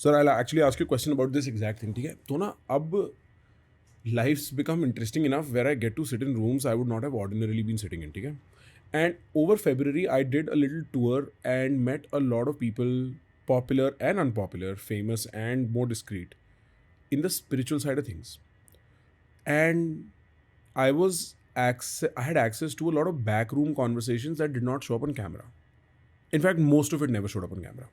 Sir, I'll actually ask you a question about this exact thing. ठीक है? तो ना अब life's become interesting enough where I get to sit in rooms I would not have ordinarily been sitting in. ठीक है? And over February, I did a little tour and met a lot of people, popular and unpopular, famous and more discreet, in the spiritual side of things. And I had access to a lot of backroom conversations that did not show up on camera. In fact, most of it never showed up on camera.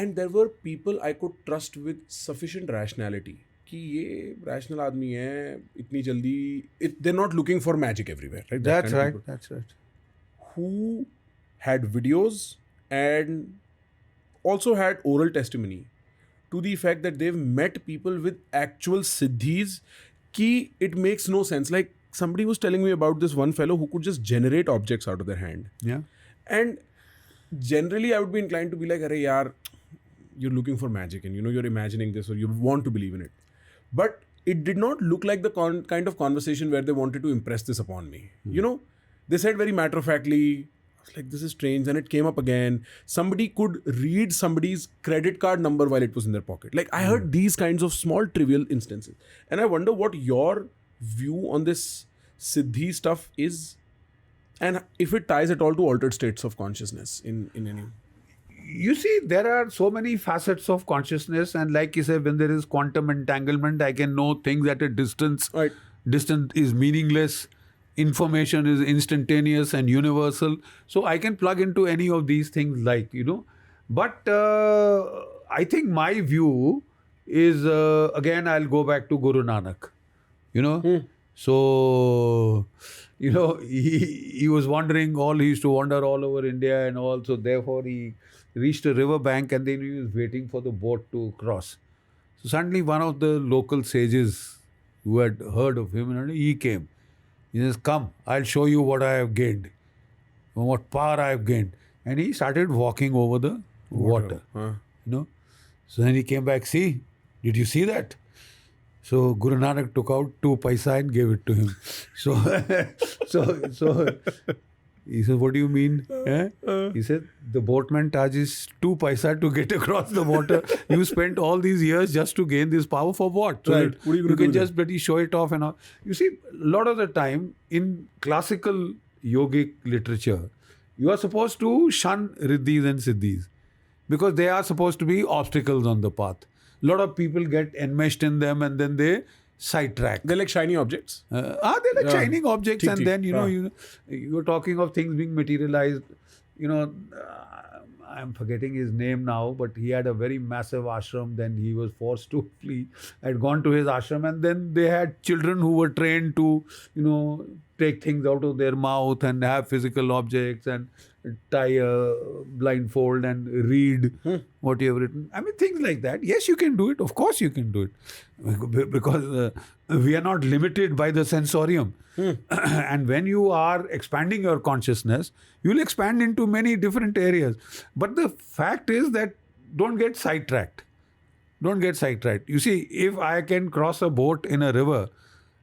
And there were people I could trust with sufficient rationality कि ये rational आदमी है, इतनी जल्दी, they're not looking for magic everywhere, right? That's kind of right. people That's right. who had videos and also had oral testimony to the effect that they've met people with actual siddhis ki it makes no sense. Like somebody was telling me about this one fellow who could just generate objects out of their hand. Yeah. And generally I would be inclined to be like, "Arey yaar, you're looking for magic and you're imagining this or you want to believe in it." But it did not look like the kind of conversation where they wanted to impress this upon me. They said very matter-of-factly, I was like, this is strange, and it came up again. Somebody could read somebody's credit card number while it was in their pocket. Like I heard these kinds of small trivial instances. And I wonder what your view on this Siddhi stuff is, and if it ties at all to altered states of consciousness in any... You see, there are so many facets of consciousness, and like you said, when there is quantum entanglement, I can know things at a distance. Right. Distance is meaningless. Information is instantaneous and universal. So I can plug into any of these things, But I think my view is, again, I'll go back to Guru Nanak. So, he was wandering he used to wander all over India and all. So therefore he reached a river bank and then he was waiting for the boat to cross. So suddenly one of the local sages who had heard of him, he came. He says, "Come, I'll show you what I have gained, what power I have gained." And he started walking over the water. So then he came back, "See, did you see that?" So Guru Nanak took out 2 paisa and gave it to him. So he said, "What do you mean?" He said, "The boatman charges 2 paisa to get across the water. You spent all these years just to gain this power for what? So Right. What are you you gonna can do just bloody show it off and all." You see, a lot of the time in classical yogic literature, you are supposed to shun riddhis and siddhis because they are supposed to be obstacles on the path. A lot of people get enmeshed in them and then they sidetrack. They're like shiny objects. They're like shining objects, and then you're talking of things being materialized. I'm forgetting his name now, but he had a very massive ashram. Then he was forced to flee. I had gone to his ashram, and then they had children who were trained to, take things out of their mouth and have physical objects and tie a blindfold and read what you have written. I mean, things like that. Yes, you can do it. Of course, you can do it because we are not limited by the sensorium. And when you are expanding your consciousness, you will expand into many different areas. But the fact is that don't get sidetracked. Don't get sidetracked. You see, if I can cross a boat in a river,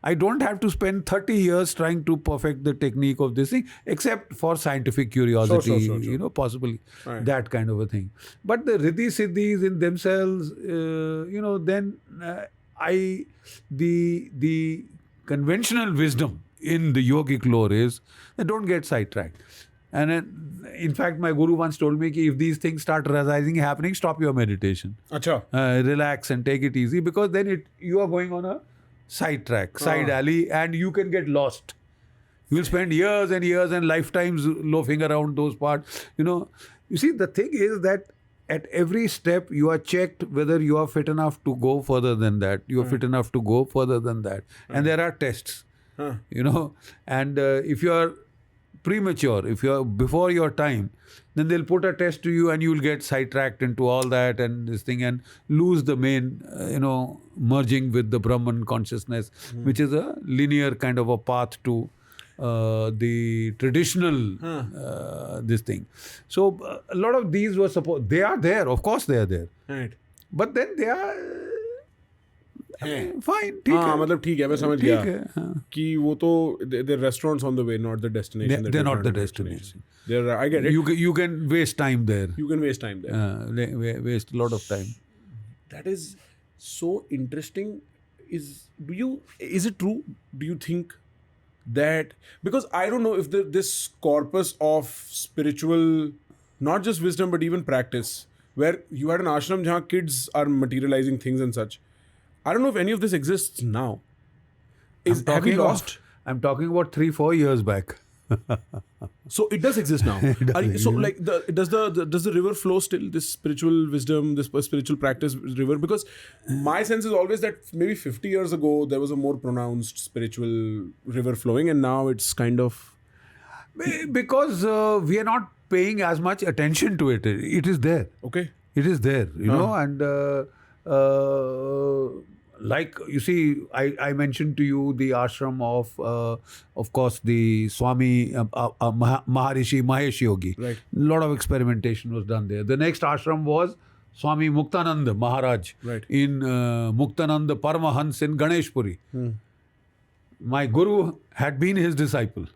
I don't have to spend 30 years trying to perfect the technique of this thing, except for scientific curiosity, Sure. possibly Right. that kind of a thing. But the riddhi siddhis in themselves, then the conventional wisdom in the yogic lore is that don't get sidetracked. And in fact, my guru once told me that if these things start happening, stop your meditation. Acha. Relax and take it easy, because then you are going on a side alley, and you can get lost. You will spend years and years and lifetimes loafing around those parts. You see, the thing is that at every step you are checked whether you are fit enough to go further than that. You are fit enough to go further than that. And there are tests. And if you are premature, if you are before your time, then they'll put a test to you and you'll get sidetracked into all that and this thing and lose the main, merging with the Brahman consciousness, which is a linear kind of a path to the traditional this thing. So a lot of these were they are there, of course they are there. Right. But then they are Fine, ठीक हाँ है. मतलब ठीक है, मैं समझ ठीक गया है, हाँ. कि वो तो the restaurants on the way, not the destination. They're not the destination. I get it. You can waste time there. You can waste time there. Waste a lot of time. That is so interesting. Is it true? Do you think that, because I don't know if this corpus of spiritual, not just wisdom but even practice, where you had an ashram jahan kids are materializing things and such, I don't know if any of this exists now. Have we lost? I'm talking about 3-4 years back. So it does exist now. So like does the river flow still, this spiritual wisdom, this spiritual practice river? Because my sense is always that maybe 50 years ago there was a more pronounced spiritual river flowing, and now it's kind of Because we are not paying as much attention to it. It is there. okay. It is there, you know, and like you see, I mentioned to you the ashram of course, the Swami Maharishi Mahesh Yogi. Right. A lot of experimentation was done there. The next ashram was Swami Muktananda Maharaj Right. in Muktananda Paramahans in Ganeshpuri. My guru had been his disciple.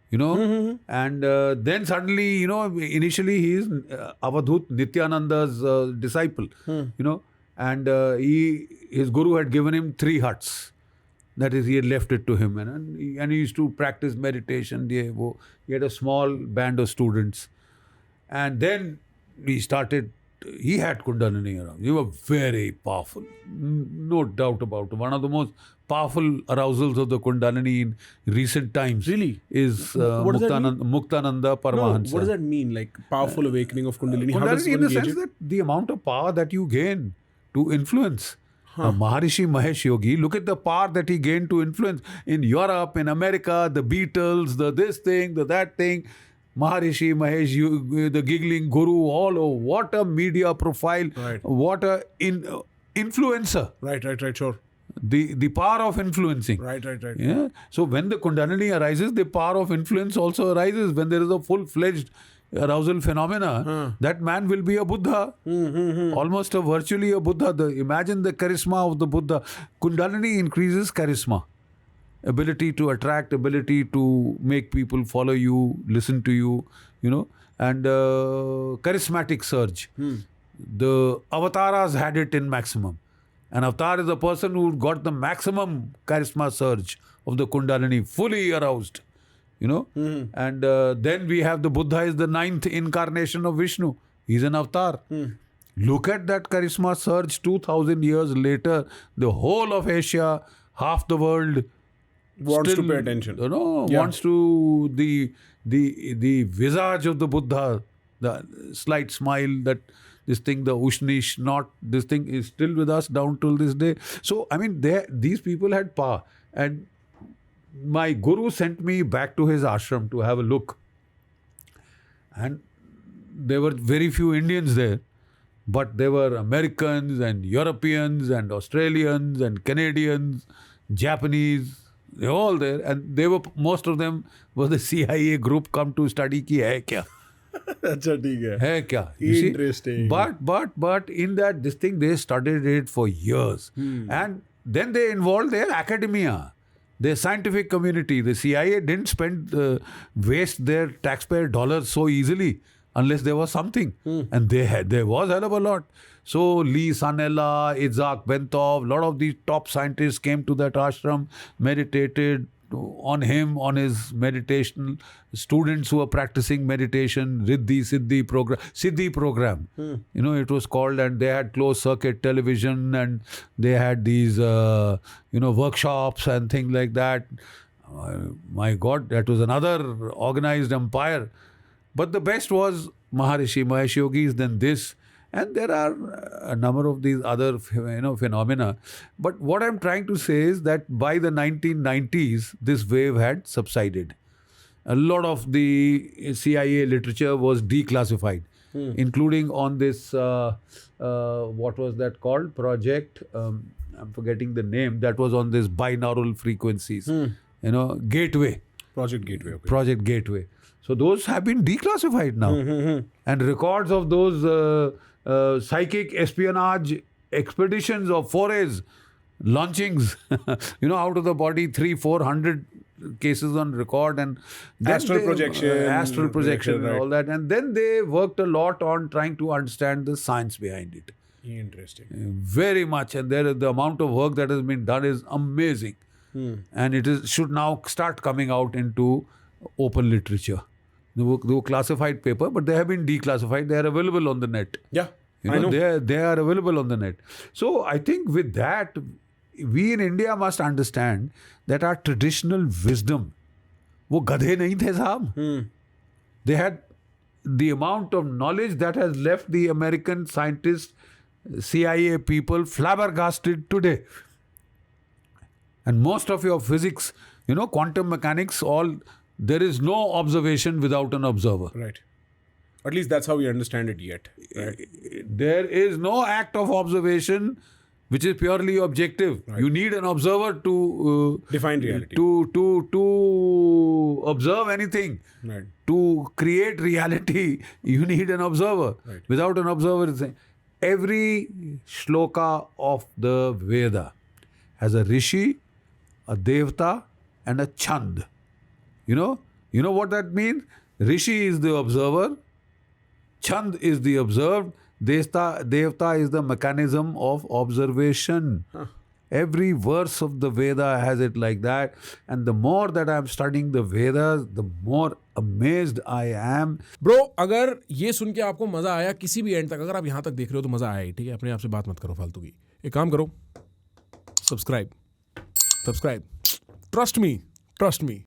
You know, and then suddenly, you know, initially he is Avadhut Nityananda's disciple, you know, and his guru had given him 3 huts. That is, he had left it to him, and he used to practice meditation. He had a small band of students, and then he had Kundalini around. He was very powerful, no doubt about it. One of the most powerful arousals of the Kundalini in recent times Really? is What does that mean? Muktananda No, Paramahansa. what does that mean? Like powerful awakening of Kundalini? How does Kundalini in one the gauge sense it? that the amount of power that you gain to influence. Maharishi Mahesh Yogi, look at the power that he gained to influence in Europe, in America, the Beatles, the this thing, the that thing. Maharishi Mahesh Yogi, the giggling guru, all over. What a media profile. Right. What a influencer. Right, sure. The power of influencing. Right. Yeah. So when the Kundalini arises, the power of influence also arises. When there is a full-fledged arousal phenomena, that man will be a Buddha. Almost virtually a Buddha. Imagine the charisma of the Buddha. Kundalini increases charisma. Ability to attract, ability to make people follow you, listen to you, you know, and charismatic surge. The avatars had it in maximum. An avatar is a person who got the maximum charisma surge of the Kundalini, fully aroused, you know. And then we have the Buddha is the 9th incarnation of Vishnu. He's an avatar. Look at that charisma surge 2000 years later. The whole of Asia, half the world Wants to pay attention. You know, Yeah. wants to the visage of the Buddha, the slight smile, that this thing, the Ushnish, not this thing is still with us down till this day. So, I mean, these people had power. And my guru sent me back to his ashram to have a look. And there were very few Indians there, but there were Americans and Europeans and Australians and Canadians, Japanese. They were all there, and most of them were the CIA group come to study ki hai kya. अच्छा ठीक है. Hai kya? You see? Interesting. But in that this thing they studied it for years, and then they involved their academia, their scientific community. The CIA didn't waste their taxpayer dollars so easily unless there was something, and there was hell of a lot. So Lee Sanella, Itzhak Bentov, a lot of these top scientists came to that ashram, meditated on him, on his meditation. Students who were practicing meditation, Riddhi Siddhi program. You know, it was called, and they had closed circuit television, and they had these, workshops and things like that. My God, that was another organized empire. But the best was Maharishi Mahesh Yogis, then this. And there are a number of these other, phenomena. But what I'm trying to say is that by the 1990s, this wave had subsided. A lot of the CIA literature was declassified, including on this, what was that called? Project, I'm forgetting the name, that was on this binaural frequencies. Gateway. Project Gateway. Okay. Project Gateway. So those have been declassified now. And records of those psychic espionage expeditions or forays launchings, out of the body, 300-400 cases on record, and then Astral projection, and right. all that. And then they worked a lot on trying to understand the science behind it. Interesting. Very much, and the amount of work that has been done is amazing, and it should now start coming out into open literature. They were classified paper, but they have been declassified. They are available on the net. Yeah, I know. They are available on the net. So I think with that, we in India must understand that our traditional wisdom, वो गधे नहीं थे साहब. They had the amount of knowledge that has left the American scientists, CIA people flabbergasted today. And most of your physics, quantum mechanics, there is no observation without an observer. Right. At least that's how we understand it yet. Right. There is no act of observation which is purely objective. Right. You need an observer to Define reality. To observe anything. Right. To create reality, you need an observer. Right. Without an observer, every shloka of the Veda has a rishi, a devta, and a chand. You know what that means? Rishi is the observer, chand is the observed, devta is the mechanism of observation. Every verse of the Veda has it like that. And the more that I'm studying the Vedas, the more amazed I am. Bro, अगर ये सुन के आपको मजा आया किसी भी and तक, अगर आप यहाँ तक देख रहे हो तो मजा आया ही, ठीक है? अपने आप से बात मत करो फालतू की. एक काम करो, सब्सक्राइब. Trust me.